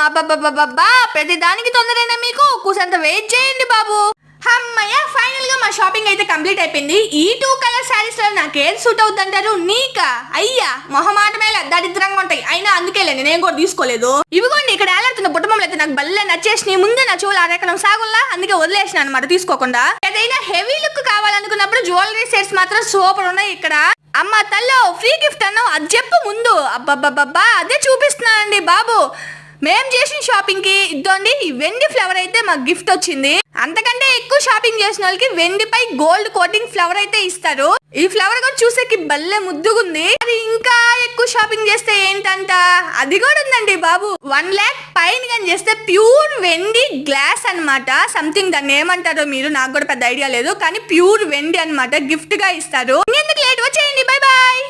అబ్బబ్బబ్బబ్బా ప్రతి దానికి తొందరైనా మీకు కూసంత వెయిట్ చేయండి బాబు. అమ్మయ్య ఫైనల్ గా మా షాపింగ్ అయితే కంప్లీట్ అయిపోయింది. ఈ 2 కలర్ శారీస్ లో నాకు ఏది సూట్ అవుతుంటారు? నీకా? అయ్యా మొహమాటమేలా దరిద్రంగా ఉంటాయి, అయినా అందుకేలేండి నేను కూడా తీసుకోలేదు. ఇవిగోండి ఇక్కడ ఏలాడుతున్న బుట్టబొమ్మలు అయితే నాకు బల్లే నచ్చేసి ముందే నా చెవులు అరెకడం సాగుల్లా, అందుకే వదిలేసిన అనమాట తీసుకోకుండా. ఏదైనా హెవీ లుక్ కావాలనుకున్నప్పుడు జ్యువెలరీ సెట్స్ మాత్రం సూపర్ ఉన్నాయి ఇక్కడ. అమ్మ తల్లో ఫ్రీ గిఫ్ట్ అన్నావు, అది చెప్పు ముందు. అబ్బబ్బబ్బబ్బా అదే చూపిస్తున్నానండి బాబు. మేం చేసిన షాపింగ్ కి ఇద్దండి ఈ వెండి ఫ్లవర్ అయితే మాకు గిఫ్ట్ వచ్చింది. అంతకంటే ఎక్కువ షాపింగ్ చేసిన వాళ్ళకి వెండిపై గోల్డ్ కోటింగ్ ఫ్లవర్ అయితే ఇస్తారు. ఈ ఫ్లవర్ కూడా చూసేకి బల్లె ముద్దుగుంది. అది ఇంకా ఎక్కువ షాపింగ్ చేస్తే ఏంటంట, అది కూడా ఉందండి బాబు. 1 lakh పైన కానీ చేస్తే ప్యూర్ వెండి గ్లాస్ అన్నమాట. సంథింగ్ దాన్ని ఏమంటారో మీరు, నాకు కూడా పెద్ద ఐడియా లేదు, కానీ ప్యూర్ వెండి అన్నమాట గిఫ్ట్ గా ఇస్తారు. ఎందుకు లేట్ వచ్చేయండి, బై బాయ్.